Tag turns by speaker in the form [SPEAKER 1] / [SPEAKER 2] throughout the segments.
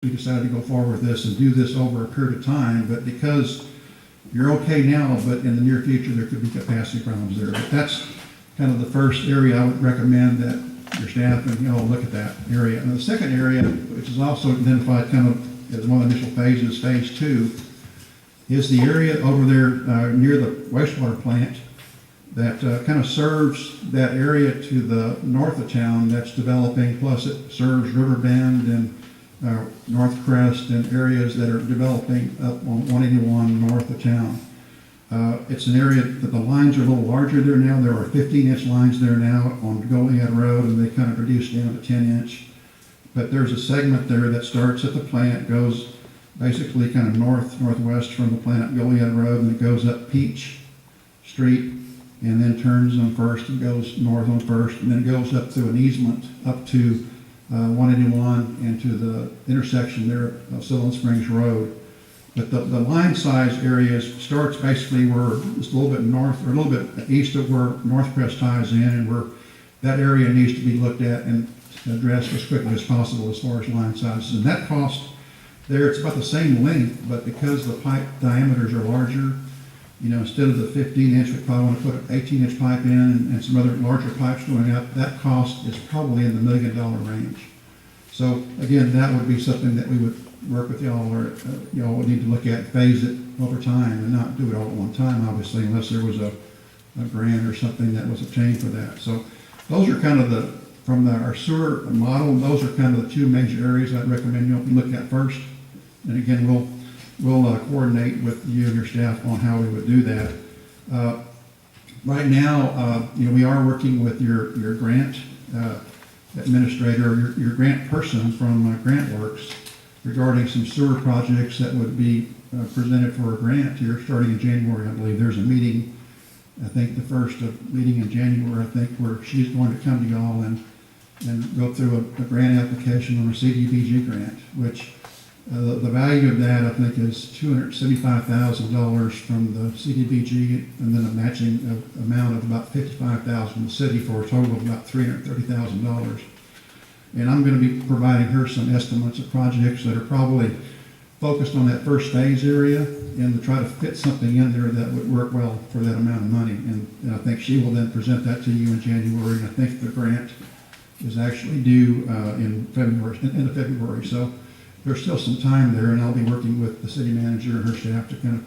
[SPEAKER 1] we decided to go forward with this and do this over a period of time, but because you're okay now, but in the near future, there could be capacity problems there. But that's kind of the first area I would recommend that your staff and look at that area. And the second area, which is also identified kind of as one of the initial phases, phase 2, is the area over there near the wastewater plant that kind of serves that area to the north of town that's developing, plus it serves Riverbend and North Crest and areas that are developing up on 181 north of town. It's an area that the lines are a little larger there now. There are 15-inch lines there now on Goliad Road, and they kind of reduced down to 10-inch. But there's a segment there that starts at the plant, goes basically kind of northwest from the plant, Goliad Road, and it goes up Peach Street, and then turns on First and goes north on First, and then goes up through an easement up to 181 and to the intersection there of Silent Springs Road. But the line size areas starts basically where it's a little bit north or a little bit east of where North Crest ties in, and where that area needs to be looked at and addressed as quickly as possible as far as line sizes. And that cost there, it's about the same length, but because the pipe diameters are larger, instead of the 15-inch, we probably want to put an 18-inch pipe in and some other larger pipes going up. That cost is probably in the $1 million range. So again, that would be something that we would work with y'all, or y'all would need to look at, phase it over time, and not do it all at one time, obviously, unless there was a grant or something that was obtained for that. So those are kind of our sewer model. Those are kind of the two major areas I'd recommend you look at first. And again, we'll coordinate with you and your staff on how we would do that. Right now, we are working with your grant administrator, your grant person from GrantWorks regarding some sewer projects that would be presented for a grant here starting in January. I believe there's a meeting, I think the first meeting in January, I think, where she's going to come to y'all and go through a grant application on a CDBG grant, which the value of that, I think, is $275,000 from the CDBG, and then a matching amount of about $55,000 from the city, for a total of about $330,000. And I'm going to be providing her some estimates of projects that are probably focused on that first phase area, and to try to fit something in there that would work well for that amount of money. And I think she will then present that to you in January, and I think the grant is actually due in February, end of February. So there's still some time there, and I'll be working with the city manager and her staff to kind of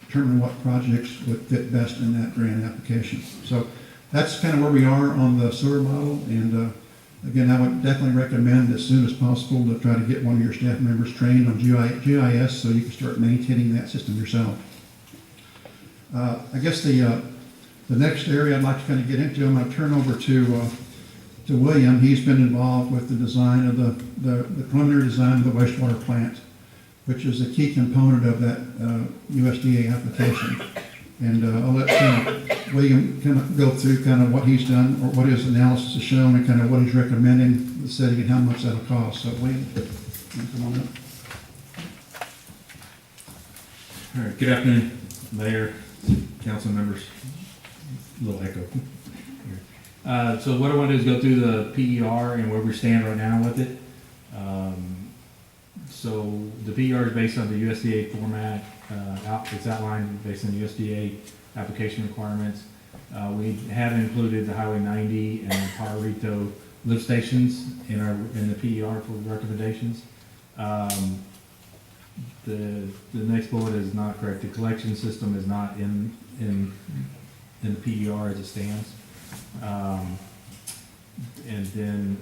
[SPEAKER 1] determine what projects would fit best in that grant application. So that's kind of where we are on the sewer model. And again, I would definitely recommend as soon as possible to try to get one of your staff members trained on GIS so you can start maintaining that system yourself. I guess the next area I'd like to kind of get into, I'm going to turn over to William. He's been involved with the design of the preliminary design of the wastewater plant, which is a key component of that USDA application. And I'll let William kind of go through kind of what he's done, or what his analysis has shown, and kind of what he's recommending the city and how much that'll cost. So William, come on up.
[SPEAKER 2] All right, good afternoon, Mayor, council members. A little echo. So what I want to do is go through the PER and where we stand right now with it. So the PER is based on the USDA format. It's outlined based on USDA application requirements. We have included the Highway 90 and the Parrito lift stations in the PER for recommendations. The next bullet is not correct. The collection system is not in the PER as it stands. And then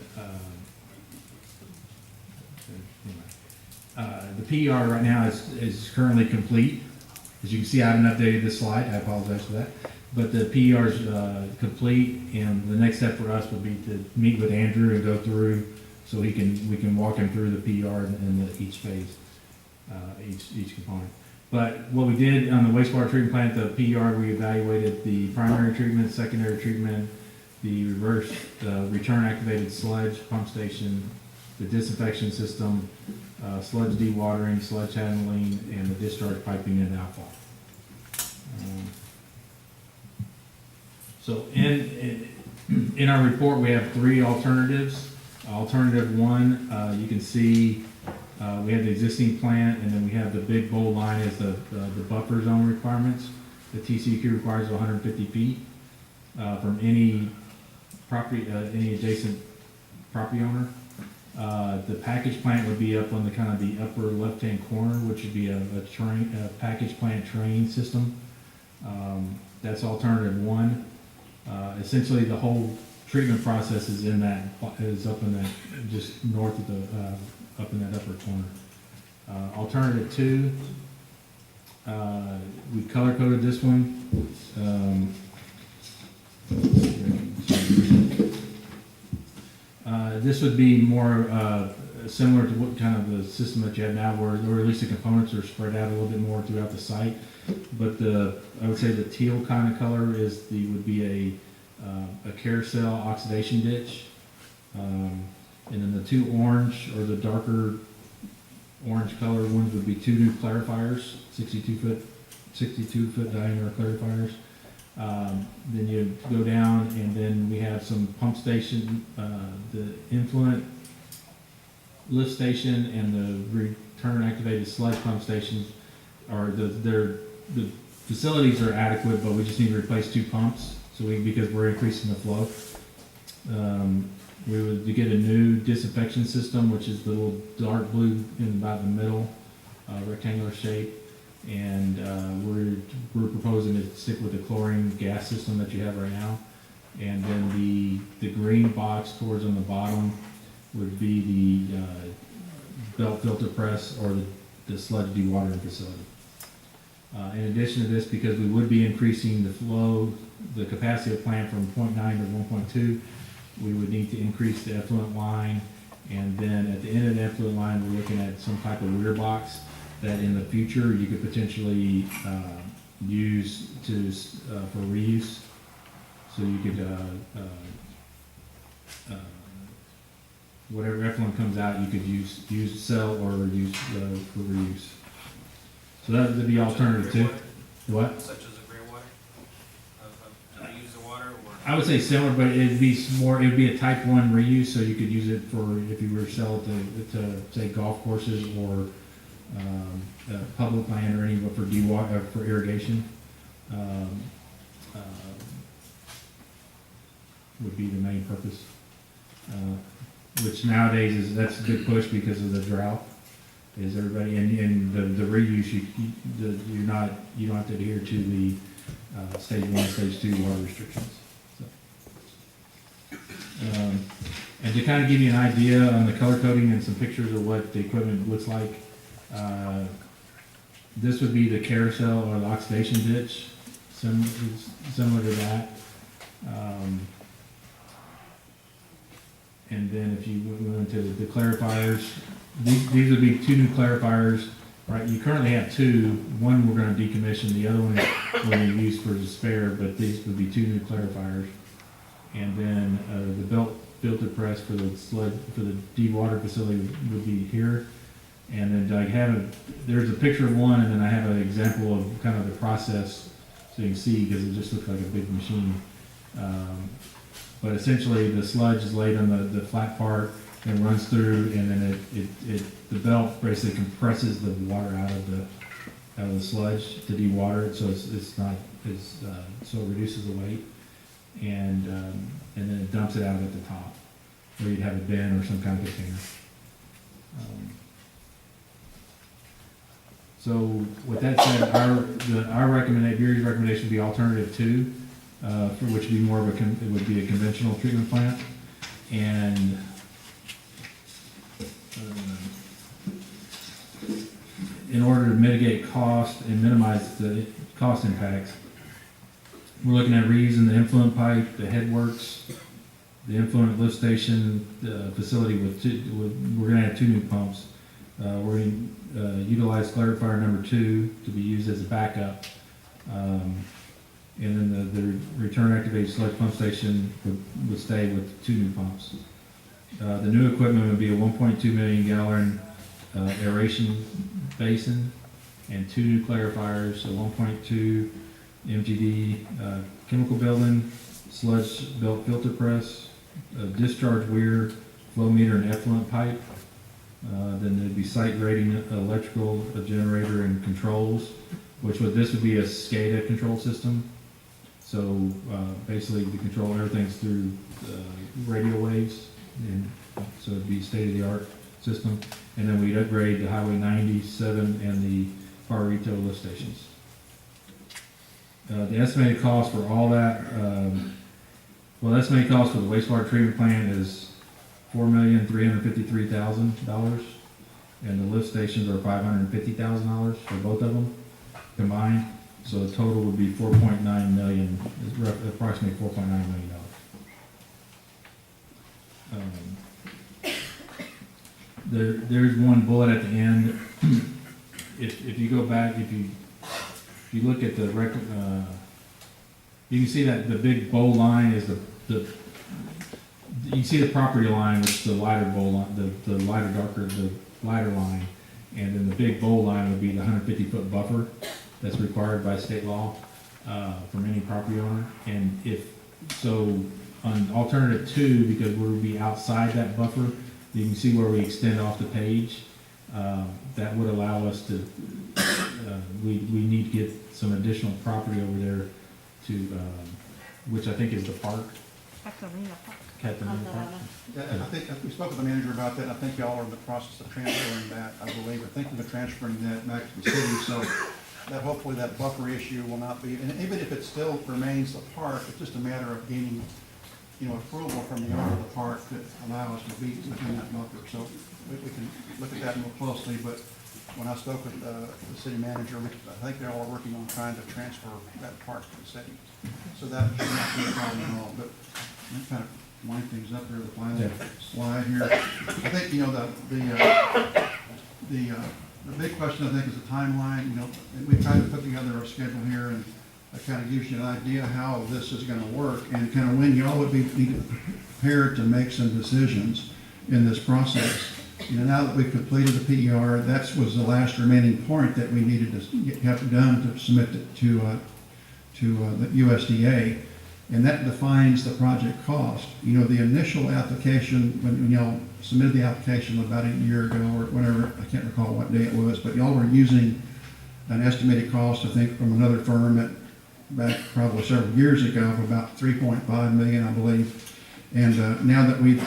[SPEAKER 2] the PER right now is currently complete. As you can see, I haven't updated this slide. I apologize for that. But the PER is complete, and the next step for us will be to meet with Andrew and go through, so we can walk him through the PER in each phase, each component. But what we did on the wastewater treatment plant, the PER, we evaluated the primary treatment, secondary treatment, the reverse return activated sludge pump station, the disinfection system, sludge dewatering, sludge handling, and the discharge piping and outfall. So in our report, we have three alternatives. Alternative one, you can see We have the existing plant, and then we have the big bold line is the buffer zone requirements. The TCEQ requires 150 feet from any property, any adjacent property owner. The package plant would be up on the kind of the upper left-hand corner, which would be a package plant train system. That's alternative one. Essentially, the whole treatment process is up in that, just north of the, up in that upper corner. Alternative two, we color coded this one. This would be more similar to what kind of the system that you have now, or at least the components are spread out a little bit more throughout the site. But I would say the teal kind of color would be a carousel oxidation ditch, and then the two orange or the darker orange color ones would be two new clarifiers, 62 foot diameter clarifiers. Then you go down, and then we have some pump station, the influent lift station and the return activated sludge pump stations are the facilities are adequate, but we just need to replace two pumps. So because we're increasing the flow, we would get a new disinfection system, which is the little dark blue in about the middle, rectangular shape. And we're proposing to stick with the chlorine gas system that you have right now. And then the green box towards on the bottom would be the belt filter press or the sludge dewatering facility. In addition to this, because we would be increasing the flow, the capacity of the plant from 0.9 to 1.2, we would need to increase the effluent line. And then at the end of the effluent line, we're looking at some type of weir box that in the future you could potentially use for reuse. So you could, whatever effluent comes out, you could use sell or use for reuse. So that would be alternative two. What?
[SPEAKER 3] Such as a gray water? To reuse the water, or?
[SPEAKER 2] I would say similar, but it'd be more. It would be a type 1 reuse, so you could use it for if you were to sell it to say golf courses or public land or any, but for irrigation. Would be the main purpose. Which nowadays that's a big push because of the drought. Is everybody and the reuse you don't have to adhere to the stage 1, stage 2 water restrictions. So, and to kind of give you an idea on the color coding and some pictures of what the equipment looks like, this would be the carousel or the oxidation ditch, similar to that. And then if you went into the clarifiers, these would be two new clarifiers, right? You currently have two. One we're going to decommission, the other one we're going to use for the spare, but these would be two new clarifiers. And then the belt filter press for the dewater facility would be here. And then there's a picture of one, and then I have an example of kind of the process so you can see, because it just looks like a big machine. But essentially the sludge is laid on the flat part and runs through, and then the belt basically compresses the water out of the sludge to dewater it, so so it reduces the weight, and then it dumps it out at the top, where you'd have a bin or some kind of container. So with that said, our recommendation, recommendation would be alternative 2, for which would be more of it would be a conventional treatment plant, and in order to mitigate cost and minimize the cost impacts, we're looking at reusing the influent pipe, the headworks, the influent lift station, the facility we're going to have 2 new pumps. We're going to utilize clarifier number 2 to be used as a backup. And then the return activated sludge pump station would stay with 2 new pumps. The new equipment would be a 1.2 million gallon aeration basin and 2 new clarifiers, a 1.2 MGD chemical building, sludge belt filter press, a discharge weir, flow meter, and effluent pipe. Then there'd be site grading, electrical, a generator, and controls, this would be a SCADA control system. So basically, we control everything's through radio waves, and so it'd be state-of-the-art system. And then we'd upgrade the Highway 97 and the Farito lift stations. The estimated cost for all that, the estimated cost for the wastewater treatment plant is $4,353,000, and the lift stations are $550,000 for both of them combined. So the total would be $4.9 million, approximately $4.9 million. There's one bullet at the end. If you go back, if you look at the record, you can see that the big bold line is the you can see the property line with the lighter bold line, the lighter darker, the lighter line, and then the big bold line would be the 150-foot buffer that's required by state law from any property owner. And if so, on alternative 2, because we would be outside that buffer, you can see where we extend off the page. That would allow us to. We need to get some additional property over there to, which I think is the park. Catalina Park.
[SPEAKER 1] Yeah, I think we spoke with the manager about that. I think y'all are in the process of transferring that, I believe, or thinking of transferring that back to the city. So that hopefully that buffer issue will not be, and even if it still remains a park, it's just a matter of gaining, approval from the owner of the park that allow us to be within that buffer. So we can look at that more closely. But when I spoke with the city manager, I think they all are working on trying to transfer that park to the city. So that should not be a problem at all. But that kind of line things up there, the final slide here. I think, the big question, I think, is the timeline. And we tried to put together a schedule here, and that kind of gives you an idea how this is going to work and kind of when y'all would be prepared to make some decisions in this process. Now that we've completed the PER, that was the last remaining point that we needed to have done to submit it to the USDA, and that defines the project cost. The initial application, when y'all submitted the application about a year ago or whatever, I can't recall what day it was, but y'all were using an estimated cost, I think, from another firm back probably several years ago of about $3.5 million, I believe. And now that we've,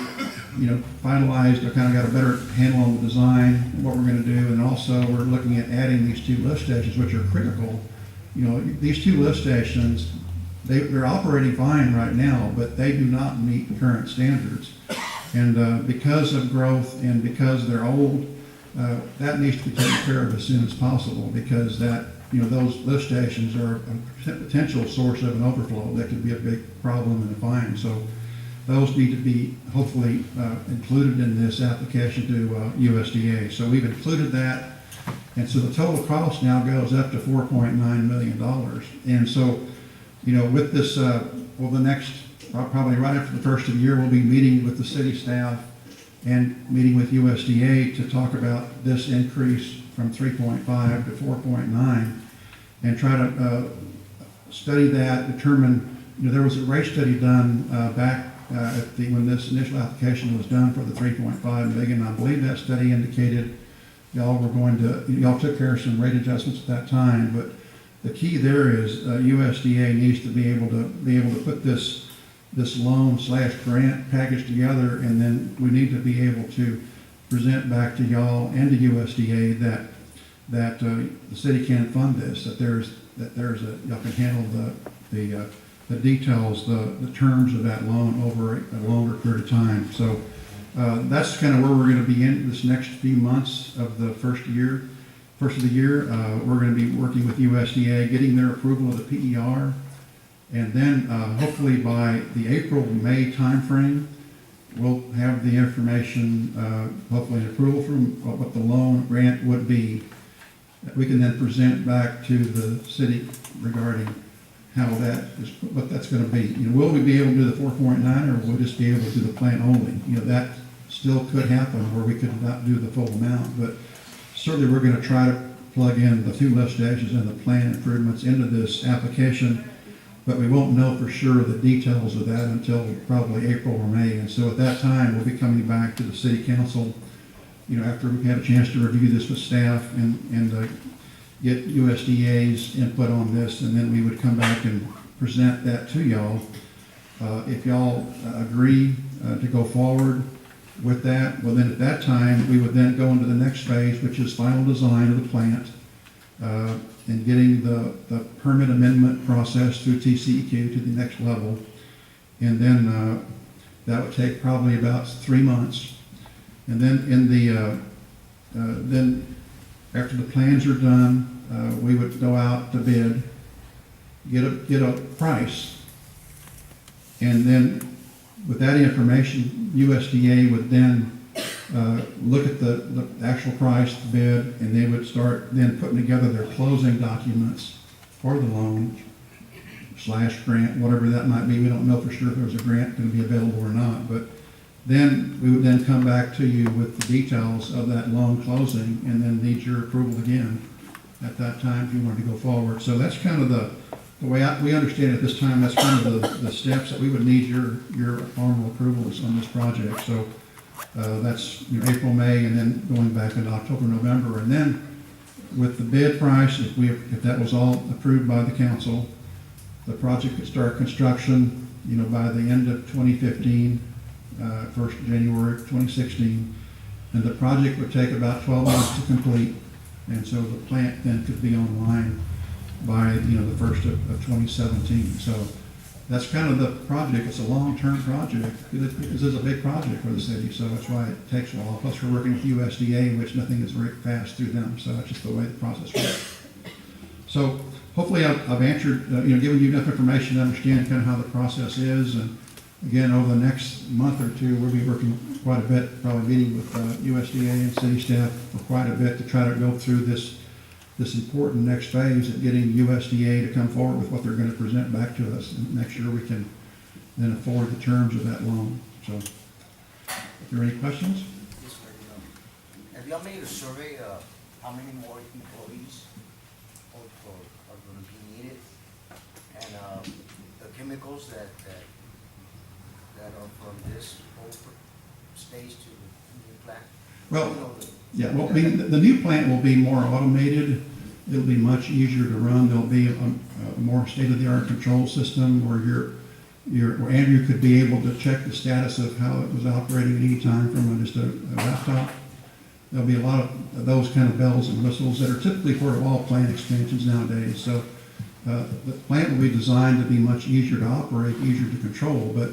[SPEAKER 1] finalized, I kind of got a better handle on the design and what we're going to do, and also we're looking at adding these 2 lift stations, which are critical. These 2 lift stations, they're operating fine right now, but they do not meet current standards. And because of growth and because they're old, that needs to be taken care of as soon as possible, because those lift stations are a potential source of an overflow that could be a big problem and a fine. So those need to be hopefully included in this application to USDA. So we've included that, and so the total cost now goes up to $4.9 million. And so, with this, the next, probably right after the first of the year, we'll be meeting with the city staff and meeting with USDA to talk about this increase from 3.5 to 4.9 and try to study that, determine, there was a rate study done back when this initial application was done for the 3.5 million. I believe that study indicated y'all took care of some rate adjustments at that time, but the key there is USDA needs to be able to put this loan/grant package together, and then we need to be able to present back to y'all and to USDA that the city can fund this, that y'all can handle the details, the terms of that loan over a longer period of time. So that's kind of where we're going to be in this next few months of the first of the year. We're going to be working with USDA, getting their approval of the PER, and then hopefully by the April-May timeframe, we'll have the information, hopefully an approval from what the loan grant would be, that we can then present back to the city regarding what that's going to be. Will we be able to do the 4.9, or will we just be able to do the plant only? That still could happen where we could not do the full amount, but certainly we're going to try to plug in the 2 lift stations and the plant improvements into this application, but we won't know for sure the details of that until probably April or May. And so at that time, we'll be coming back to the city council after we've had a chance to review this with staff and get USDA's input on this, and then we would come back and present that to y'all. If y'all agree to go forward with that, well then at that time, we would then go into the next phase, which is final design of the plant, and getting the permit amendment process through TCEQ to the next level. And then that would take probably about 3 months. And then then after the plans are done, we would go out to bid, get a price. And then with that information, USDA would then look at the actual price, the bid, and they would start then putting together their closing documents for the loan / grant, whatever that might be. We don't know for sure if there's a grant going to be available or not, but then we would then come back to you with the details of that loan closing and then need your approval again at that time if you wanted to go forward. So that's kind of the way we understand it at this time. That's kind of the steps that we would need your formal approvals on this project. So that's April, May, and then going back into October, November. And then with the bid price, if that was all approved by the council, the project could start construction, by the end of 2015, 1st of January 2016, and the project would take about 12 months to complete, and so the plant then could be online by the first of 2017. So that's kind of the project. It's a long-term project. This is a big project for the city, so that's why it takes a while. Plus, we're working with USDA, which nothing is very fast through them, so that's just the way the process works. So hopefully I've answered, given you enough information to understand kind of how the process is. And again, over the next month or two, we'll be working quite a bit, probably meeting with USDA and city staff for quite a bit to try to go through this important next phase of getting USDA to come forward with what they're going to present back to us, and make sure we can then afford the terms of that loan. So, are there any questions?
[SPEAKER 4] Yes, sir. Have y'all made a survey of how many more employees are going to be needed, and the chemicals that are from this whole stage to the new plant?
[SPEAKER 1] Well, yeah, well, I mean, the new plant will be more automated. It'll be much easier to run. There'll be a more state-of-the-art control system where where Andrew could be able to check the status of how it was operating at any time from just a laptop. There'll be a lot of those kind of bells and whistles that are typically part of all plant expansions nowadays. So the plant will be designed to be much easier to operate, easier to control, but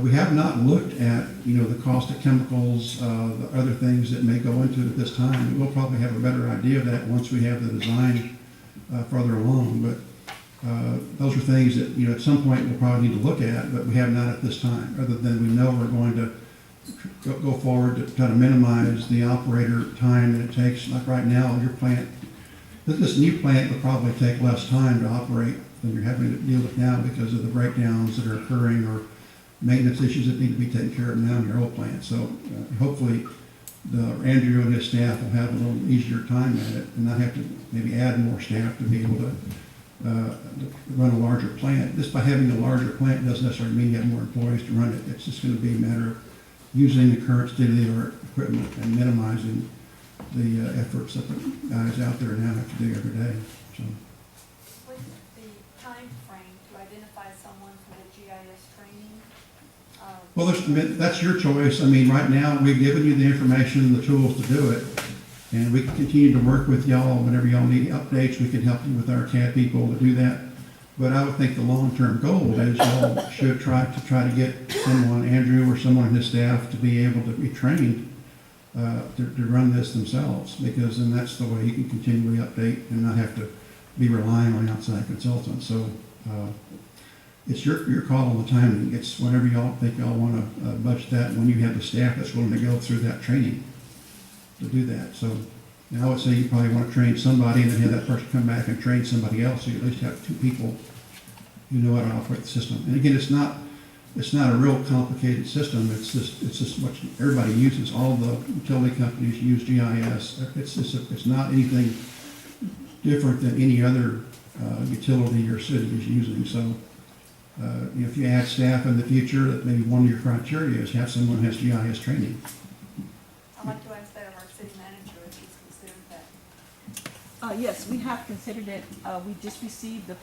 [SPEAKER 1] we have not looked at, the cost of chemicals, the other things that may go into it at this time. We'll probably have a better idea of that once we have the design further along. But those are things that, at some point we'll probably need to look at, but we have not at this time, other than we know we're going to go forward to try to minimize the operator time that it takes. Like right now, your plant, this new plant will probably take less time to operate than you're having to deal with now because of the breakdowns that are occurring or maintenance issues that need to be taken care of now in your old plant. So hopefully Andrew and his staff will have a little easier time at it and not have to maybe add more staff to be able to run a larger plant. Just by having a larger plant doesn't necessarily mean you have more employees to run it. It's just going to be a matter of using the current state-of-the-art equipment and minimizing the efforts that the guys out there now have to do every day. So.
[SPEAKER 5] What's the time frame to identify someone for the GIS training?
[SPEAKER 1] Well, that's your choice. I mean, right now, we've given you the information and the tools to do it, and we can continue to work with y'all. Whenever y'all need updates, we can help you with our CAD people to do that. But I would think the long-term goal is y'all should try to get someone, Andrew or someone on his staff, to be able to be trained to run this themselves, because then that's the way you can continually update and not have to be relying on outside consultants. So it's your call on the timing. It's whenever y'all think y'all want to budget that, when you have the staff that's willing to go through that training to do that. So I would say you probably want to train somebody and then have that person come back and train somebody else, so you at least have 2 people who know how to operate the system. And again, it's not a real complicated system. It's just what everybody uses. All the utility companies use GIS. It's not anything different than any other utility or city is using. So if you add staff in the future, that maybe one of your criteria is have someone who has GIS training.
[SPEAKER 5] I'd like to ask that of our
[SPEAKER 6] Yes, we have considered it. We just received the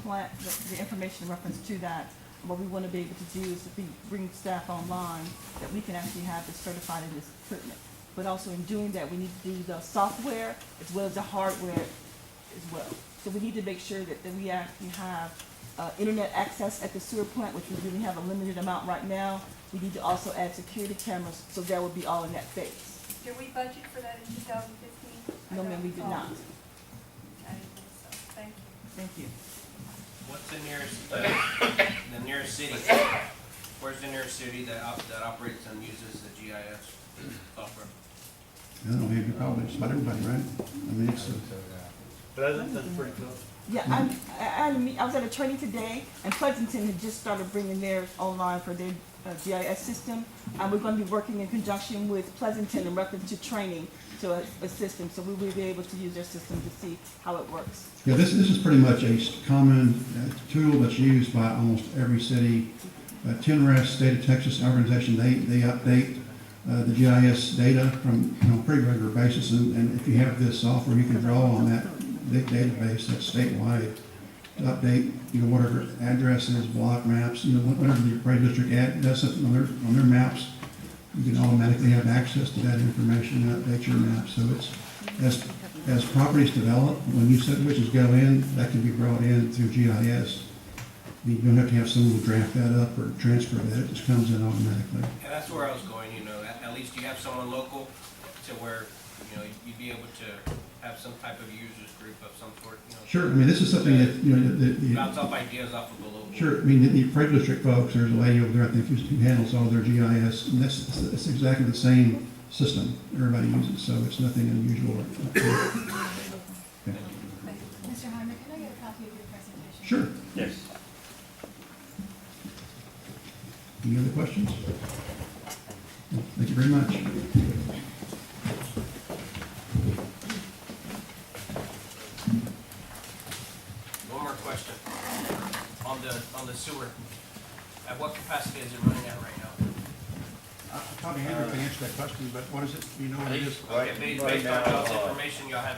[SPEAKER 6] information in reference to that. What we want to be able to do is if we bring staff online, that we can actually have this certified in this equipment. But also in doing that, we need to do the software as well as the hardware as well. So we need to make sure that we actually have internet access at the sewer plant, which we really have a limited amount right now. We need to also add security cameras, so that would be all in that phase.
[SPEAKER 5] Did we budget for that in 2015?
[SPEAKER 6] No, ma'am, we did not.
[SPEAKER 5] I didn't think so. Thank you.
[SPEAKER 6] Thank you.
[SPEAKER 3] What's the nearest city? Where's the nearest city that operates and uses the GIS software?
[SPEAKER 1] I don't know, maybe probably just about everybody, right? I mean, it's,
[SPEAKER 7] That's pretty cool.
[SPEAKER 6] Yeah, I was at a training today, and Pleasanton had just started bringing theirs online for their GIS system. And we're going to be working in conjunction with Pleasanton in reference to training to assist them, so we will be able to use their system to see how it works.
[SPEAKER 1] yeah, this is pretty much a common tool that's used by almost every city. TNRES, State of Texas organization, they update the GIS data from, pretty regular basis, and if you have this software, you can draw on that database that's statewide to update, whatever addresses, block maps, whatever the appraisal district does something on their maps, you can automatically have access to that information and update your map. So it's, as properties develop, when new subdivisions go in, that can be brought in through GIS. You don't have to have someone draft that up or transfer that, it just comes in automatically.
[SPEAKER 3] And that's where I was going, at least you have someone local to where, you'd be able to have some type of users group of some sort,
[SPEAKER 1] Sure, I mean, this is something that,
[SPEAKER 3] bounce off ideas off of a local.
[SPEAKER 1] sure, I mean, the appraisal district folks, there's a lady over there, I think, who handles all their GIS, and that's exactly the same system everybody uses, so it's nothing unusual.
[SPEAKER 5] Thank you. Mr. Hyman, can I get a copy of your presentation?
[SPEAKER 1] Sure.
[SPEAKER 7] Yes.
[SPEAKER 1] Any other questions? Thank you very much.
[SPEAKER 3] One more question. On the sewer, at what capacity is it running at right now?
[SPEAKER 1] Probably Andrew can answer that question, but what is it, what it is?
[SPEAKER 3] Okay, based on y'all's information, y'all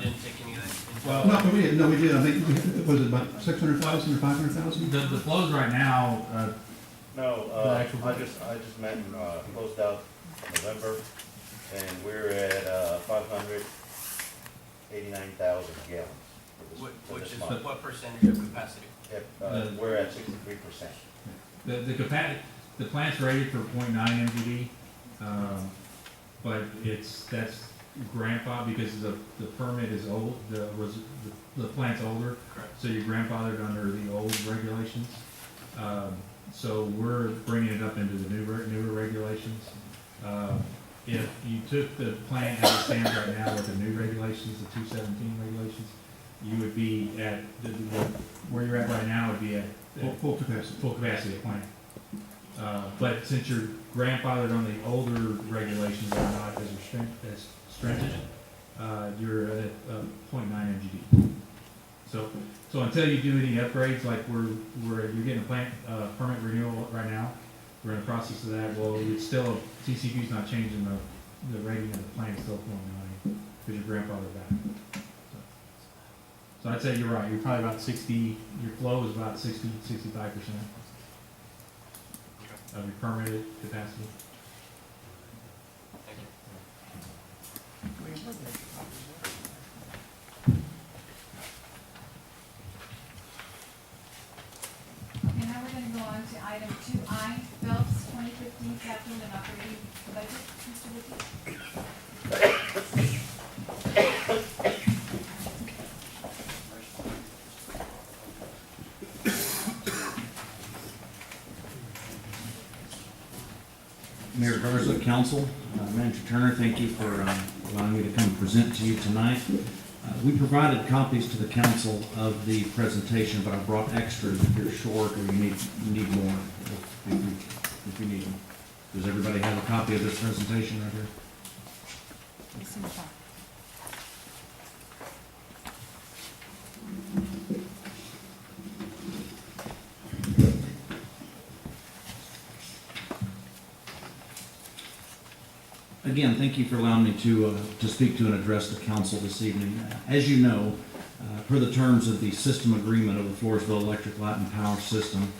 [SPEAKER 3] didn't take any of that.
[SPEAKER 2] Well,
[SPEAKER 1] No, we did, I think, was it about 600,000 or 500,000?
[SPEAKER 2] the flows right now,
[SPEAKER 7] No,
[SPEAKER 2] The actual-
[SPEAKER 7] I just met and, closed out November, and we're at, 589,000 gallons for
[SPEAKER 3] Which
[SPEAKER 7] this
[SPEAKER 3] is
[SPEAKER 7] month.
[SPEAKER 3] what percentage of capacity?
[SPEAKER 7] Yep,
[SPEAKER 2] the-
[SPEAKER 7] we're at 63%.
[SPEAKER 2] the plant's rated for 0.9 MGD, but that's grandfathered because the permit is old, the plant's older,
[SPEAKER 3] Correct.
[SPEAKER 2] so you're grandfathered under the old regulations. So we're bringing it up into the newer regulations. If you took the plant as it stands right now with the new regulations, the 217 regulations, you would be at, where you're at right now would be at
[SPEAKER 1] Full capacity.
[SPEAKER 2] full capacity of plant. But since you're grandfathered on the older regulations are not as stringent, you're at 0.9 MGD. So until you do any upgrades, like you're getting a plant permit renewal right now, we're in the process of that. Well, it's still, TCP's not changing the rating of the plant, it's still 0.9 because you're grandfathered back. So I'd say you're right. You're probably about 60. Your flow is about 65% of your permitted capacity.
[SPEAKER 3] Thank you.
[SPEAKER 5] Okay, now we're gonna go on to item 2I, Phelps 2015 capital and operating budget. Mr. Wiki?
[SPEAKER 8] Mayor Garza, Council, Manager Turner, thank you for allowing me to come present to you tonight. We provided copies to the council of the presentation, but I brought extras if you're short or you need more, if you need them. Does everybody have a copy of this presentation right here?
[SPEAKER 6] It's in the file.
[SPEAKER 8] again, thank you for allowing me to speak to and address the council this evening. As you know, per the terms of the system agreement of the Floresville Electric Light and Power System,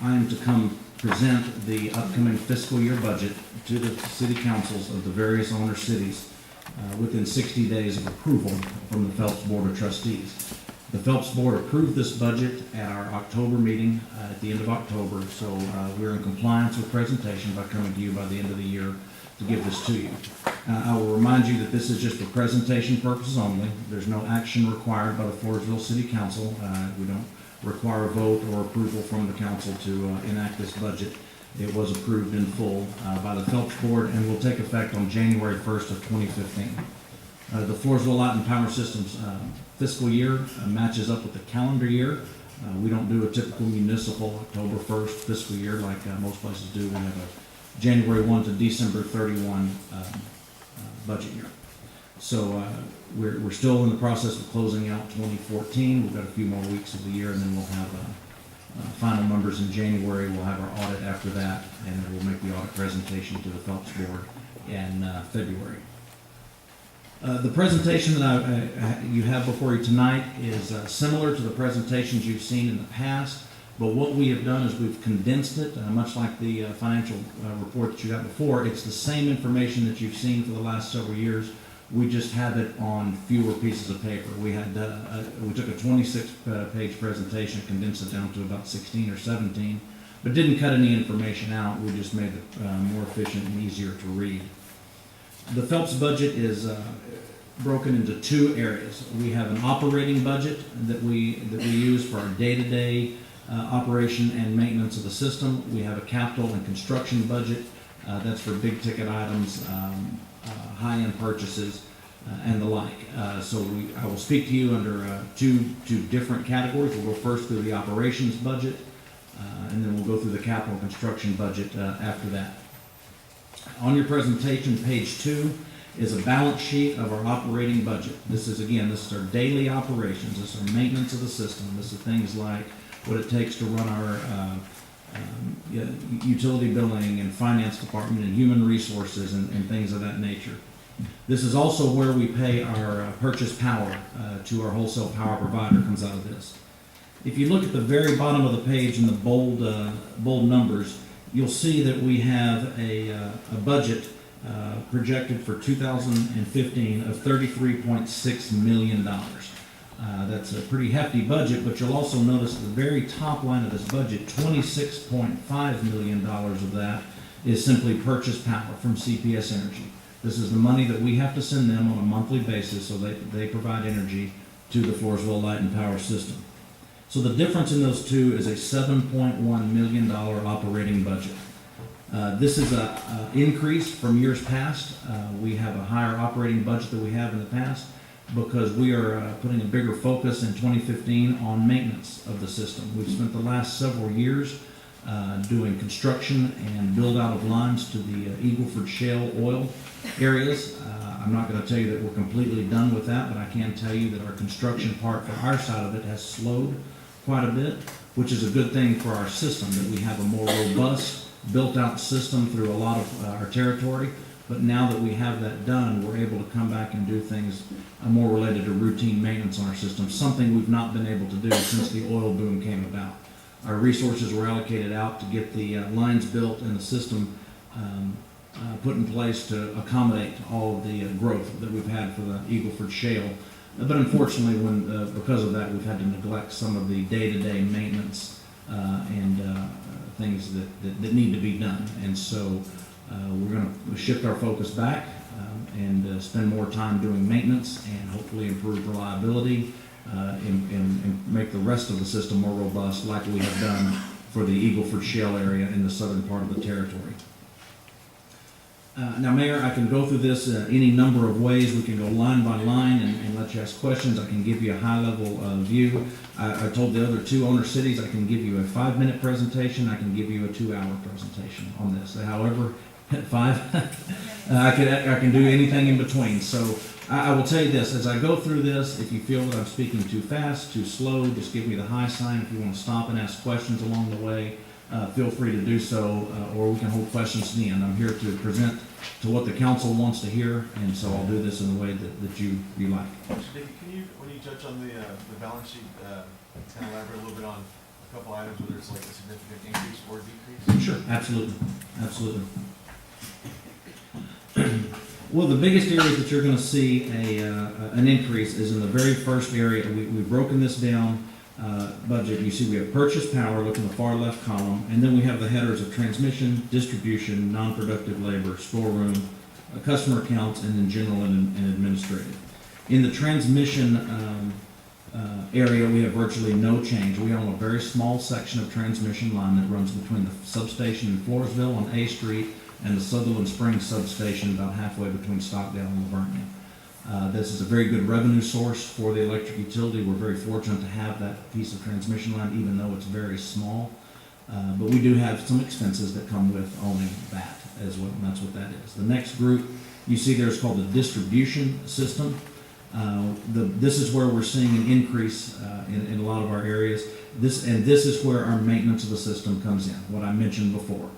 [SPEAKER 8] I am to come present the upcoming fiscal year budget to the city councils of the various owner cities within 60 days of approval from the Phelps Board of Trustees. The Phelps Board approved this budget at our October meeting at the end of October, so we're in compliance with presentation by coming to you by the end of the year to give this to you. I will remind you that this is just for presentation purposes only. There's no action required by the Floresville City Council. We don't require a vote or approval from the council to enact this budget. It was approved in full by the Phelps Board and will take effect on January 1st of 2015. The Floresville Light and Power Systems fiscal year matches up with the calendar year. We don't do a typical municipal October 1st fiscal year like most places do. We have a January 1 to December 31 budget year. So we're still in the process of closing out 2014. We've got a few more weeks of the year, and then we'll have final numbers in January. We'll have our audit after that, and then we'll make the audit presentation to the Phelps Board in February. The presentation that you have before you tonight is similar to the presentations you've seen in the past, but what we have done is we've condensed it, much like the financial report that you got before. It's the same information that you've seen for the last several years. We just have it on fewer pieces of paper. We took a 26-page presentation, condensed it down to about 16 or 17, but didn't cut any information out. We just made it more efficient and easier to read. The Phelps budget is broken into two areas. We have an operating budget that we use for our day-to-day operation and maintenance of the system. We have a capital and construction budget that's for big ticket items, high-end purchases, and the like. I will speak to you under two different categories. We'll go first through the operations budget, and then we'll go through the capital and construction budget after that. On your presentation, page 2 is a balance sheet of our operating budget. This is our daily operations. This is our maintenance of the system. This is things like what it takes to run our utility billing and finance department and human resources and things of that nature. This is also where we pay our purchase power to our wholesale power provider, comes out of this. If you look at the very bottom of the page in the bold numbers, you'll see that we have a budget projected for 2015 of $33.6 million. That's a pretty hefty budget, but you'll also notice at the very top line of this budget, $26.5 million of that is simply purchase power from CPS Energy. This is the money that we have to send them on a monthly basis so they provide energy to the Floresville Light and Power System. So the difference in those two is a $7.1 million operating budget. This is an increase from years past. We have a higher operating budget than we have in the past because we are putting a bigger focus in 2015 on maintenance of the system. We've spent the last several years doing construction and build out of lines to the Eagle Ford shale oil areas. I'm not going to tell you that we're completely done with that, but I can tell you that our construction part for our side of it has slowed quite a bit, which is a good thing for our system, that we have a more robust, built-out system through a lot of our territory. But now that we have that done, we're able to come back and do things more related to routine maintenance on our system, something we've not been able to do since the oil boom came about. Our resources were allocated out to get the lines built and the system put in place to accommodate all of the growth that we've had for the Eagle Ford shale. But unfortunately, because of that, we've had to neglect some of the day-to-day maintenance and things that need to be done. And so we're going to shift our focus back and spend more time doing maintenance and hopefully improve reliability and make the rest of the system more robust like we have done for the Eagle Ford shale area in the southern part of the territory. Now, Mayor, I can go through this any number of ways. We can go line by line and let you ask questions. I can give you a high-level view. I told the other two owner cities I can give you a 5-minute presentation. I can give you a 2-hour presentation on this. However, at 5, I can do anything in between. So I will tell you this. As I go through this, if you feel that I'm speaking too fast, too slow, just give me the high sign. If you want to stop and ask questions along the way, feel free to do so, or we can hold questions to the end. I'm here to present to what the council wants to hear, and so I'll do this in the way that you like.
[SPEAKER 9] Mr. Dickey, can you, when you touch on the balance sheet, kind of elaborate a little bit on a couple items, whether it's like a significant increase or decrease?
[SPEAKER 8] Sure, absolutely, absolutely. Well, the biggest areas that you're gonna see an increase is in the very first area. We've broken this down, budget. You see we have purchase power, look in the far left column, and then we have the headers of transmission, distribution, non-productive labor, storeroom, customer accounts, and then general and administrative. In the transmission area, we have virtually no change. We own a very small section of transmission line that runs between the substation in Floresville on A Street and the Sutherland Springs substation about halfway between Stockdale and Lavernia. This is a very good revenue source for the electric utility. We're very fortunate to have that piece of transmission line, even though it's very small. But we do have some expenses that come with owning that as well, and that's what that is. The next group you see there is called the distribution system. This is where we're seeing an increase in a lot of our areas. This is where our maintenance of the system comes in, what I mentioned before.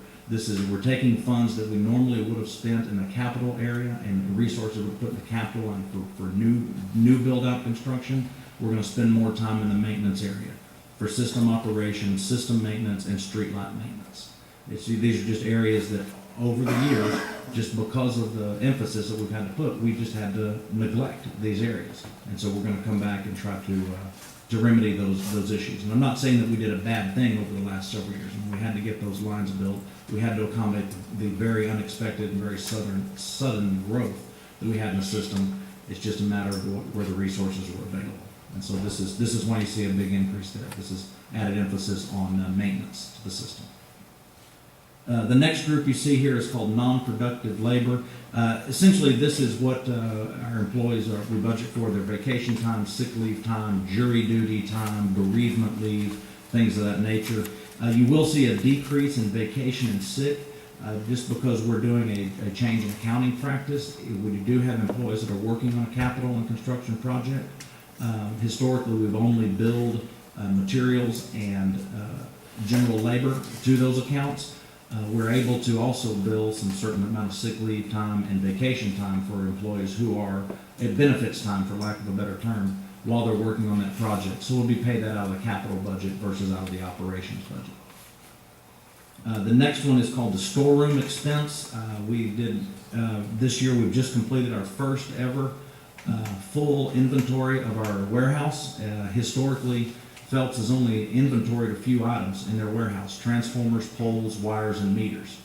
[SPEAKER 8] We're taking funds that we normally would have spent in the capital area and resources we put in the capital and for new build-out construction. We're going to spend more time in the maintenance area for system operations, system maintenance, and streetlight maintenance. These are just areas that over the years, just because of the emphasis that we've had to put, we've just had to neglect these areas. And so we're going to come back and try to remedy those issues. And I'm not saying that we did a bad thing over the last several years. When we had to get those lines built, we had to accommodate the very unexpected and very sudden growth that we had in the system. It's just a matter of where the resources were available. And so this is why you see a big increase there. This is added emphasis on maintenance to the system. The next group you see here is called non-productive labor. Essentially, this is what our employees we budget for: their vacation time, sick leave time, jury duty time, bereavement leave, things of that nature. You will see a decrease in vacation and sick just because we're doing a change in accounting practice. We do have employees that are working on a capital and construction project. Historically, we've only billed materials and general labor to those accounts. We're able to also bill some certain amount of sick leave time and vacation time for employees who are at benefits time, for lack of a better term, while they're working on that project. So we'll be paid that out of the capital budget versus out of the operations budget. The next one is called the storeroom expense. This year we've just completed our first ever full inventory of our warehouse. Historically, Phelps has only inventoried a few items in their warehouse: transformers, poles, wires, and meters.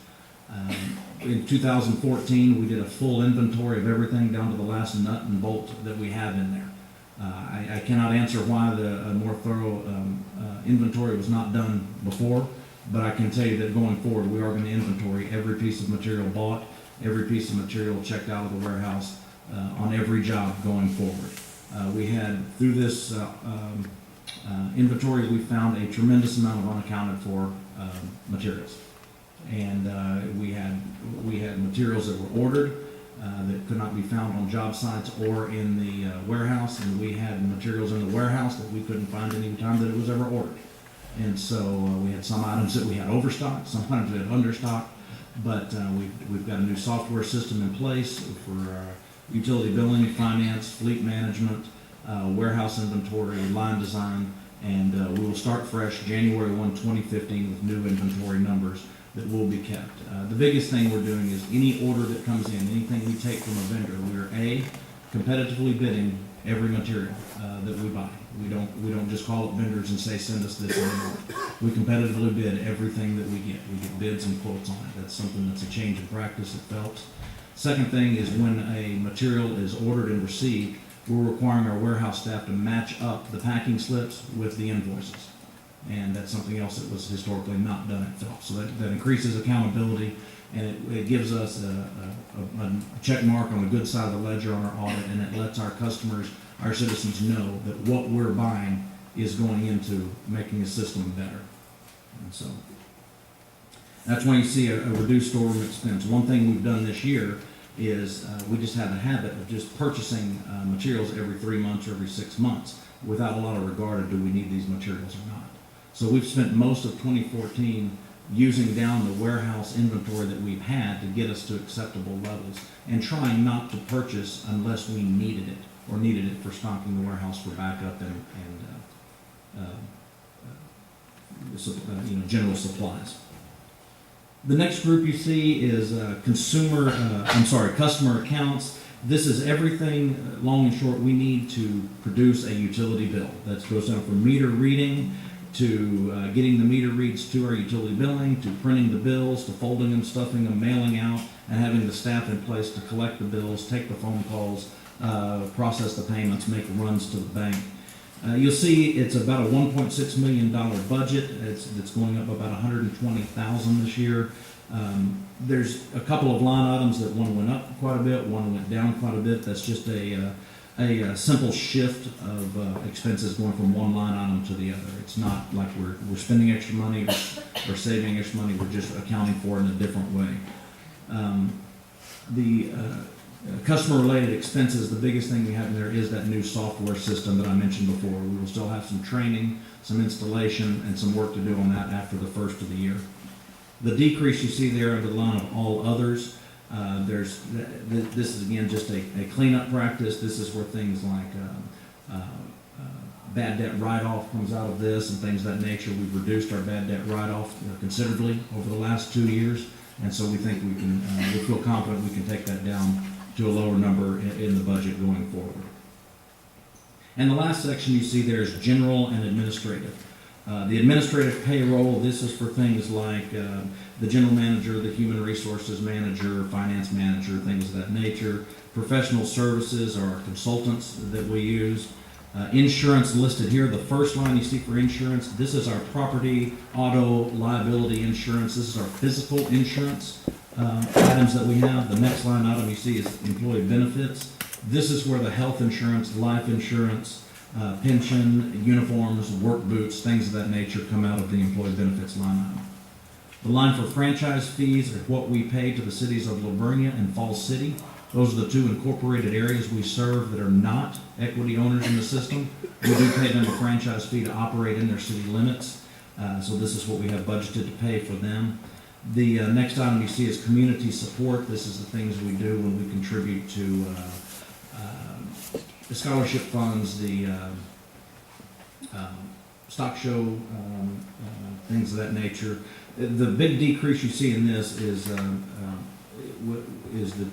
[SPEAKER 8] In 2014, we did a full inventory of everything down to the last nut and bolt that we have in there. I cannot answer why a more thorough inventory was not done before, but I can tell you that going forward, we are going to inventory every piece of material bought, every piece of material checked out of the warehouse on every job going forward. We had, through this inventory, we found a tremendous amount of unaccounted for materials. And we had materials that were ordered that could not be found on job sites or in the warehouse, and we had materials in the warehouse that we couldn't find any time that it was ever ordered. And so we had some items that we had overstocked, some items we had understocked, but we've got a new software system in place for utility billing, finance, fleet management, warehouse inventory, line design, and we will start fresh January 1, 2015 with new inventory numbers that will be kept. The biggest thing we're doing is any order that comes in, anything we take from a vendor, we are competitively bidding every material that we buy. We don't just call up vendors and say, send us this anymore. We competitively bid everything that we get. We get bids and quotes on it. That's something that's a change in practice at Phelps. Second thing is when a material is ordered and received, we're requiring our warehouse staff to match up the packing slips with the invoices. And that's something else that was historically not done at Phelps. So that increases accountability, and it gives us a check mark on the good side of the ledger on our audit, and it lets our customers, our citizens know that what we're buying is going into making a system better. And so that's why you see a reduced storeroom expense. One thing we've done this year is we just have a habit of just purchasing materials every 3 months or every 6 months without a lot of regard of do we need these materials or not. So we've spent most of 2014 using down the warehouse inventory that we've had to get us to acceptable levels, and trying not to purchase unless we needed it, or needed it for stocking the warehouse for backup and general supplies. The next group you see is customer accounts. This is everything, long and short, we need to produce a utility bill. That goes down from meter reading to getting the meter reads to our utility billing, to printing the bills, to folding them, stuffing them, mailing out, and having the staff in place to collect the bills, take the phone calls, process the payments, make runs to the bank. You'll see it's about a $1.6 million budget. It's going up about $120,000 this year. There's a couple of line items that one went up quite a bit, one went down quite a bit. That's just a simple shift of expenses going from one line item to the other. It's not like we're spending extra money or saving extra money. We're just accounting for it in a different way. Customer-related expenses, the biggest thing we have in there is that new software system that I mentioned before. We will still have some training, some installation, and some work to do on that after the first of the year. The decrease you see there under the line of all others, this is again just a cleanup practice. This is where things like bad debt write-off comes out of this and things of that nature. We've reduced our bad debt write-off considerably over the last 2 years, and so we think we feel confident we can take that down to a lower number in the budget going forward. And the last section you see there is general and administrative. The administrative payroll, this is for things like the general manager, the human resources manager, finance manager, things of that nature. Professional services are our consultants that we use. Insurance listed here, the first line you see for insurance, this is our property, auto, liability insurance. This is our physical insurance items that we have. The next line item you see is employee benefits. This is where the health insurance, life insurance, pension, uniforms, work boots, things of that nature come out of the employee benefits line item. The line for franchise fees are what we pay to the cities of Livonia and Falls City. Those are the two incorporated areas we serve that are not equity owners in the system. We do pay them a franchise fee to operate in their city limits. So this is what we have budgeted to pay for them. The next item you see is community support. This is the things we do when we contribute to the scholarship funds, the stock show, things of that nature. The big decrease you see in this is that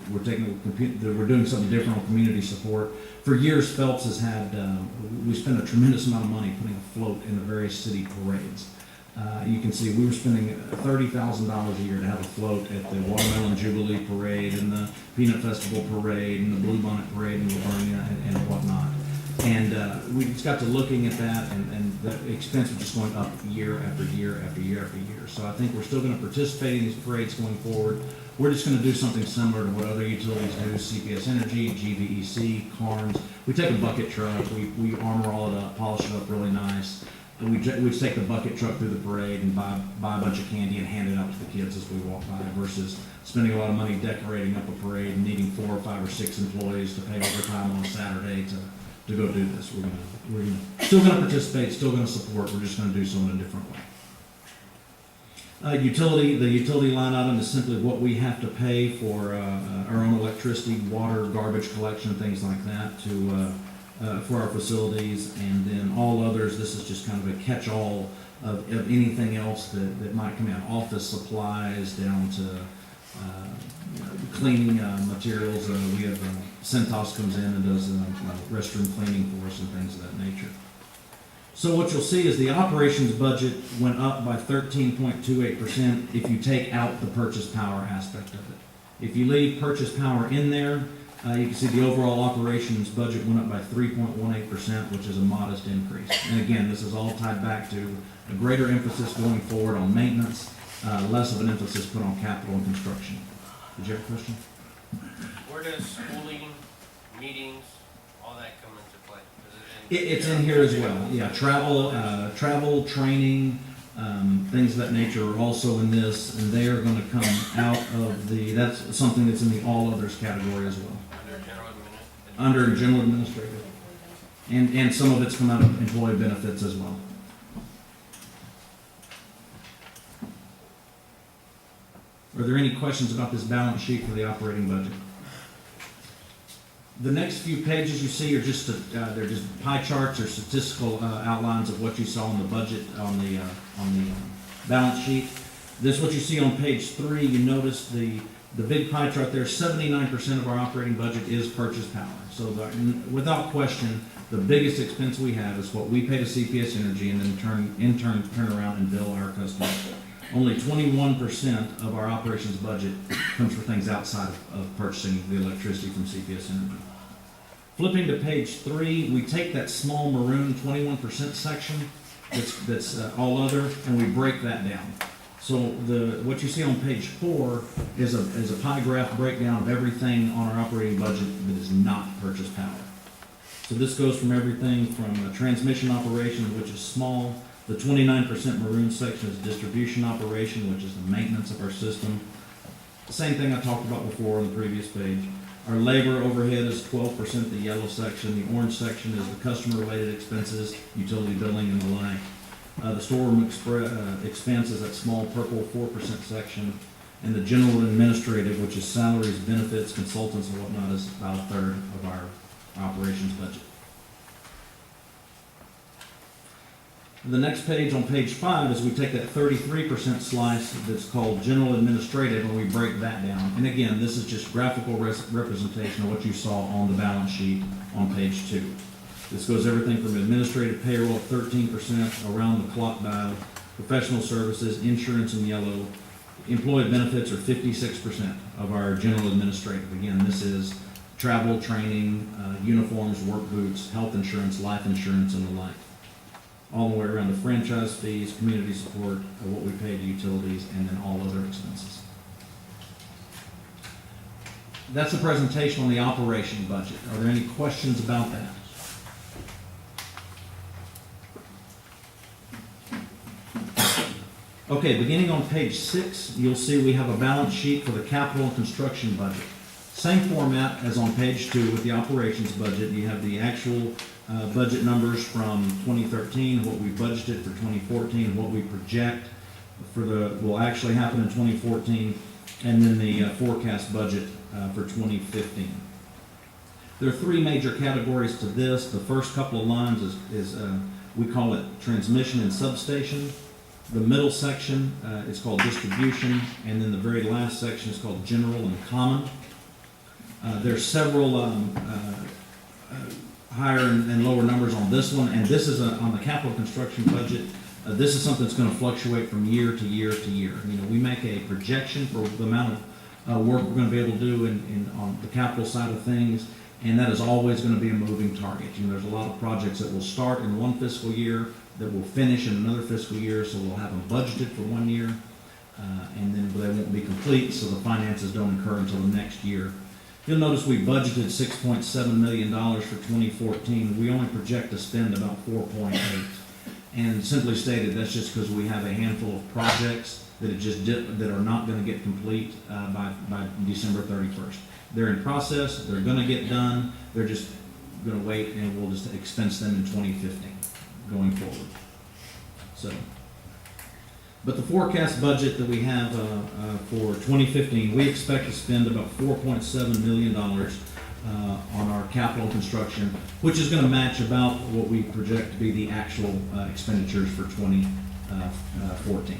[SPEAKER 8] we're doing something different on community support. For years, Phelps has had, we spend a tremendous amount of money putting a float in the various city parades. You can see we were spending $30,000 a year to have a float at the Watermelon Jubilee Parade and the Peanut Festival Parade and the Bluebonnet Parade in Livonia and whatnot. And we just got to looking at that, and the expense was just going up year after year after year after year. So I think we're still going to participate in these parades going forward. We're just going to do something similar to what other utilities do, CPS Energy, GVEC, Carnes. We take a bucket truck, we armor all it up, polish it up really nice. And we just take the bucket truck through the parade and buy a bunch of candy and hand it out to the kids as we walk by, versus spending a lot of money decorating up a parade and needing 4 or 5 or 6 employees to pay overtime on a Saturday to go do this. We're still going to participate, still going to support. We're just going to do so in a different way. The utility line item is simply what we have to pay for our own electricity, water, garbage collection, things like that for our facilities. And then all others, this is just kind of a catch-all of anything else that might come out. Office supplies down to cleaning materials. We have Centos comes in and does restroom cleaning for us and things of that nature. So what you'll see is the operations budget went up by 13.28% if you take out the purchase power aspect of it. If you leave purchase power in there, you can see the overall operations budget went up by 3.18%, which is a modest increase. And again, this is all tied back to a greater emphasis going forward on maintenance, less of an emphasis put on capital and construction. Did you have a question?
[SPEAKER 3] Where does schooling, meetings, all that come into play?
[SPEAKER 8] It's in here as well. Yeah, travel, training, things of that nature are also in this, and they are going to come out of that's something that's in the all others category as well. Under general administrative. And some of it's come out of employee benefits as well. Are there any questions about this balance sheet for the operating budget? The next few pages you see are just, they're just pie charts or statistical outlines of what you saw in the budget on the balance sheet. This, what you see on page 3, you notice the big pie chart there, 79% of our operating budget is purchase power. So without question, the biggest expense we have is what we pay to CPS Energy and then in turn turn around and bill our customers. Only 21% of our operations budget comes for things outside of purchasing the electricity from CPS Energy. Flipping to page 3, we take that small maroon 21% section that's all other, and we break that down. So what you see on page 4 is a pie graph breakdown of everything on our operating budget that is not purchase power. So this goes from everything from transmission operations, which is small. The 29% maroon section is distribution operation, which is the maintenance of our system. Same thing I talked about before on the previous page. Our labor overhead is 12%, the yellow section. The orange section is the customer-related expenses, utility billing and the like. The storeroom expense is that small purple 4% section. And the general and administrative, which is salaries, benefits, consultants, and whatnot, is about a third of our operations budget. The next page, on page 5, is we take that 33% slice that's called general administrative and we break that down. And again, this is just graphical representation of what you saw on the balance sheet on page 2. This goes everything from administrative payroll, 13%, around the clock dial, professional services, insurance in yellow, employee benefits are 56% of our general administrative. Again, this is travel, training, uniforms, work boots, health insurance, life insurance, and the like. All the way around to franchise fees, community support, what we pay to utilities, and then all other expenses. That's a presentation on the operation budget. Are there any questions about that? Okay, beginning on page 6, you'll see we have a balance sheet for the capital and construction budget. Same format as on page 2 with the operations budget. You have the actual budget numbers from 2013, what we budgeted for 2014, what we project will actually happen in 2014, and then the forecast budget for 2015. There are 3 major categories to this. The first couple of lines is we call it transmission and substation. The middle section is called distribution, and then the very last section is called general and common. There's several higher and lower numbers on this one, and this is on the capital construction budget. This is something that's going to fluctuate from year to year to year. You know, we make a projection for the amount of work we're going to be able to do on the capital side of things, and that is always going to be a moving target. You know, there's a lot of projects that will start in one fiscal year that will finish in another fiscal year, so we'll have them budgeted for 1 year, and then they won't be complete, so the finances don't incur until the next year. You'll notice we budgeted $6.7 million for 2014. We only project to spend about 4.8. And simply stated, that's just because we have a handful of projects that are not going to get complete by December 31st. They're in process. They're going to get done. They're just going to wait, and we'll just expense them in 2015 going forward. But the forecast budget that we have for 2015, we expect to spend about $4.7 million on our capital construction, which is going to match about what we project to be the actual expenditures for 2014.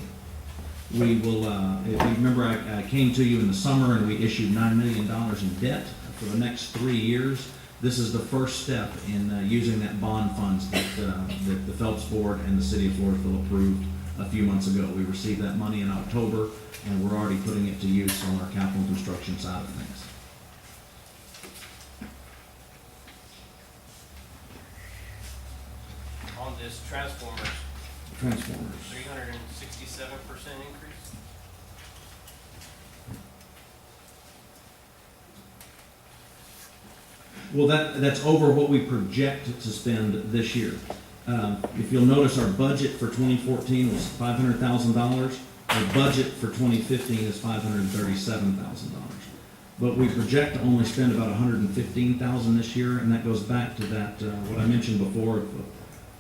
[SPEAKER 8] We will, if you remember, I came to you in the summer and we issued $9 million in debt for the next 3 years. This is the first step in using that bond funds that the Phelps Board and the City of Floresville approved a few months ago. We received that money in October, and we're already putting it to use on our capital construction side of things.
[SPEAKER 3] On this transformers, 367% increase?
[SPEAKER 8] Well, that's over what we project to spend this year. If you'll notice, our budget for 2014 was $500,000. Our budget for 2015 is $537,000. But we project to only spend about $115,000 this year, and that goes back to that what I mentioned before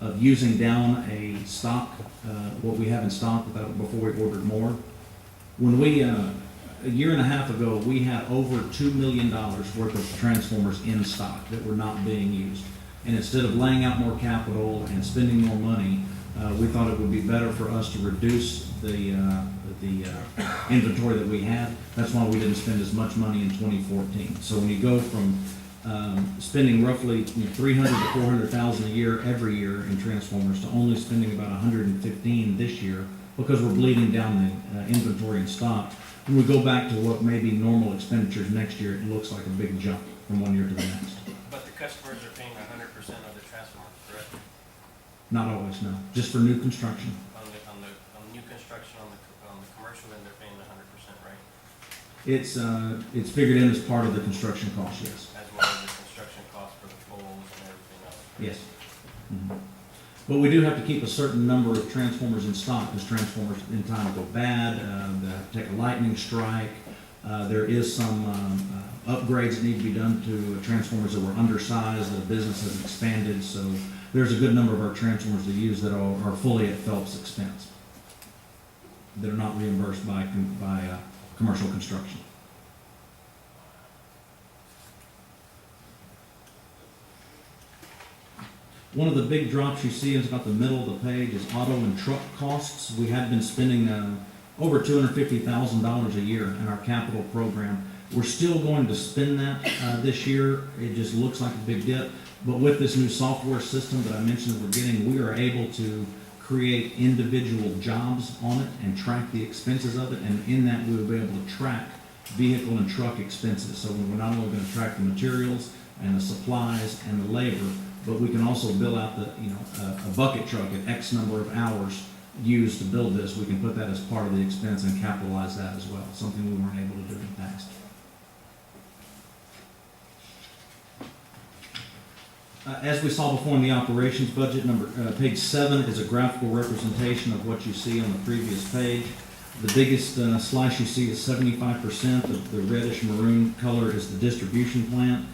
[SPEAKER 8] of using down a stock, what we have in stock before we ordered more. When we a year and a half ago, we had over $2 million worth of transformers in stock that were not being used. And instead of laying out more capital and spending more money, we thought it would be better for us to reduce the inventory that we had. That's why we didn't spend as much money in 2014. So when you go from spending roughly 300 to 400,000 a year every year in transformers to only spending about 115 this year, because we're bleeding down the inventory and stock, when we go back to what may be normal expenditures next year, it looks like a big jump from one year to the next.
[SPEAKER 3] But the customers are paying 100% of the transformers, correct?
[SPEAKER 8] Not always, no. Just for new construction.
[SPEAKER 3] On new construction, on the commercial, then they're paying 100%, right?
[SPEAKER 8] It's figured in as part of the construction cost, yes.
[SPEAKER 3] As well as the construction cost for the poles and everything else.
[SPEAKER 8] Yes. Mhm. But we do have to keep a certain number of transformers in stock, because transformers in time go bad, they have to take a lightning strike. There is some upgrades that need to be done to transformers that were undersized, the business has expanded, so there's a good number of our transformers to use that are fully at Phelps' expense, that are not reimbursed by commercial construction. One of the big drops you see is about the middle of the page is auto and truck costs. We have been spending over $250,000 a year in our capital program. We're still going to spend that this year. It just looks like a big dip. But with this new software system that I mentioned that we're getting, we are able to create individual jobs on it and track the expenses of it. And in that, we will be able to track vehicle and truck expenses. So we're not only going to track the materials and the supplies and the labor, but we can also bill out a bucket truck at X number of hours used to build this. We can put that as part of the expense and capitalize that as well, something we weren't able to do in the past. As we saw before in the operations budget, page 7 is a graphical representation of what you see on the previous page. The biggest slice you see is 75%. The reddish maroon color is the distribution plant.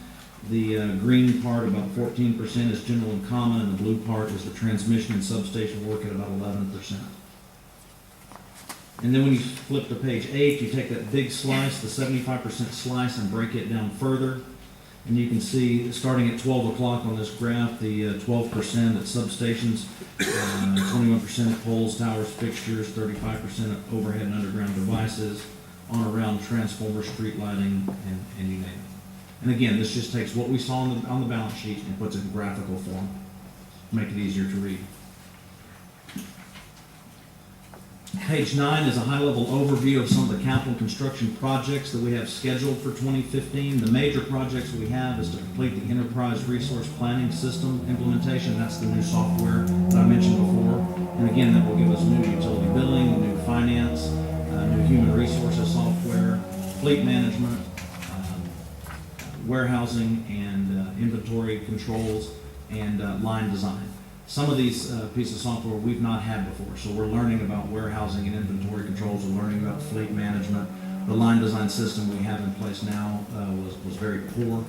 [SPEAKER 8] The green part, about 14%, is general and common, and the blue part is the transmission and substation work at about 11%. And then when you flip to page 8, you take that big slice, the 75% slice, and break it down further. And you can see, starting at 12 o'clock on this graph, the 12% at substations, 21% at poles, towers, fixtures, 35% at overhead and underground devices, on around transformers, street lighting, and you name it. And again, this just takes what we saw on the balance sheet and puts it in graphical form to make it easier to read. Page 9 is a high-level overview of some of the capital construction projects that we have scheduled for 2015. The major projects we have is to complete the Enterprise Resource Planning System implementation. That's the new software that I mentioned before. And again, that will give us new utility billing, new finance, new human resources software, fleet management, warehousing and inventory controls, and line design. Some of these pieces of software we've not had before, so we're learning about warehousing and inventory controls, we're learning about fleet management. The line design system we have in place now was very poor.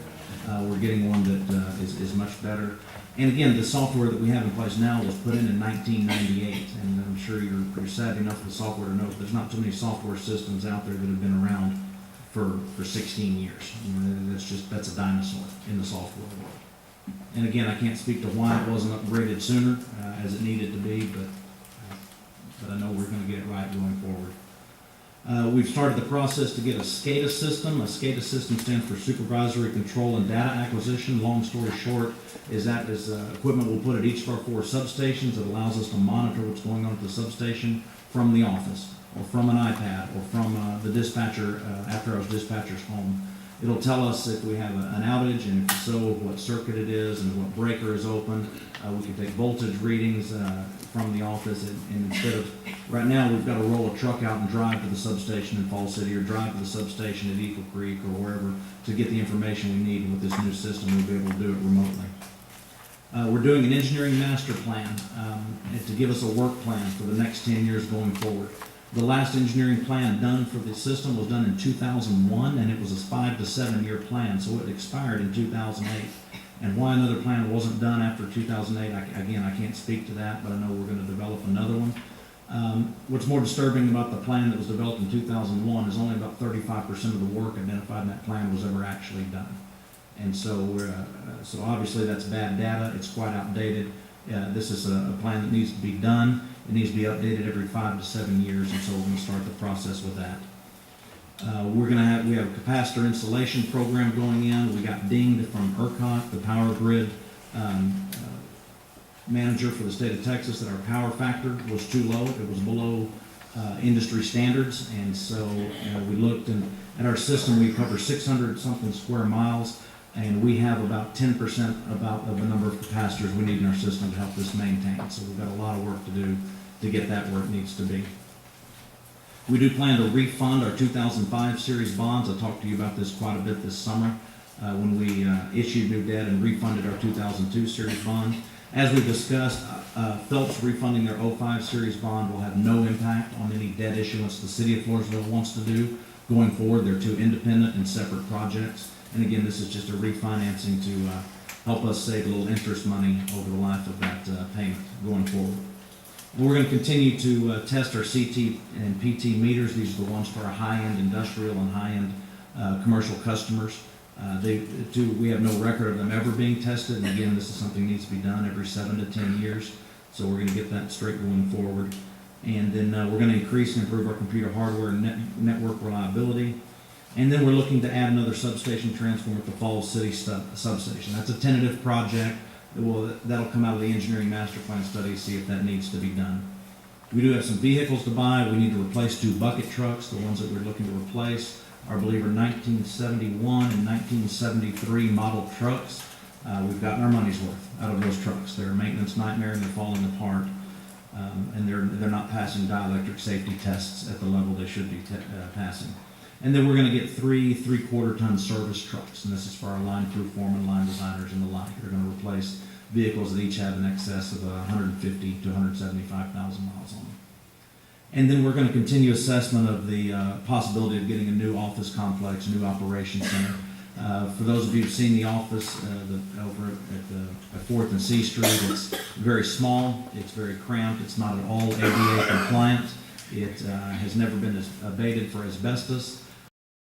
[SPEAKER 8] We're getting one that is much better. And again, the software that we have in place now was put in 1998, and I'm sure you're savvy enough with the software to know that there's not too many software systems out there that have been around for 16 years. That's a dinosaur in the software world. And again, I can't speak to why it wasn't upgraded sooner as it needed to be, but I know we're going to get it right going forward. We've started the process to get a SCADA system. A SCADA system stands for Supervisory Control and Data Acquisition. Long story short, is equipment we'll put at each of our 4 substations that allows us to monitor what's going on at the substation from the office, or from an iPad, or from the dispatcher, after-hours dispatcher's home. It'll tell us if we have an outage, and if so, what circuit it is, and what breaker is open. We can take voltage readings from the office, and instead of, right now, we've got to roll a truck out and drive to the substation in Fall City, or drive to the substation at Eagle Creek, or wherever, to get the information we need. And with this new system, we'll be able to do it remotely. We're doing an engineering master plan to give us a work plan for the next 10 years going forward. The last engineering plan done for the system was done in 2001, and it was a 5 to 7 year plan, so it expired in 2008. And why another plan wasn't done after 2008, again, I can't speak to that, but I know we're going to develop another one. What's more disturbing about the plan that was developed in 2001 is only about 35% of the work identified in that plan was ever actually done. And so, so obviously that's bad data. It's quite outdated. This is a plan that needs to be done. It needs to be updated every 5 to 7 years, and so we're going to start the process with that. We have a capacitor installation program going in. We got dinged from ERCOT, the power grid manager for the state of Texas, that our power factor was too low. It was below industry standards, and so we looked at our system. We cover 600 something square miles, and we have about 10% of the number of capacitors we need in our system to help this maintain. So we've got a lot of work to do to get that where it needs to be. We do plan to refund our 2005 series bonds. I talked to you about this quite a bit this summer when we issued new debt and refunded our 2002 series bond. As we discussed, Phelps refunding their 05 series bond will have no impact on any debt issuance the city of Floresville wants to do going forward. They're two independent and separate projects. And again, this is just a refinancing to help us save a little interest money over the life of that payment going forward. We're going to continue to test our CT and PT meters. These are the ones for our high-end industrial and high-end commercial customers. We have no record of them ever being tested, and again, this is something that needs to be done every 7 to 10 years, so we're going to get that straight going forward. And then we're going to increase and improve our computer hardware and network reliability. And then we're looking to add another substation transformer at the Falls City substation. That's a tentative project. That'll come out of the engineering master plan study, see if that needs to be done. We do have some vehicles to buy. We need to replace 2 bucket trucks. The ones that we're looking to replace, I believe, are 1971 and 1973 model trucks. We've gotten our money's worth out of those trucks. They're a maintenance nightmare and they're falling apart. And they're not passing dielectric safety tests at the level they should be passing. And then we're going to get 3 3/4-ton service trucks, and this is for our line crew foremen, line designers, and the like. They're going to replace vehicles that each have in excess of 150 to 175,000 miles on them. And then we're going to continue assessment of the possibility of getting a new office complex, new operations center. For those of you who've seen the office over at 4th and C Street, it's very small, it's very cramped, it's not at all ADA compliant. It has never been abated for asbestos.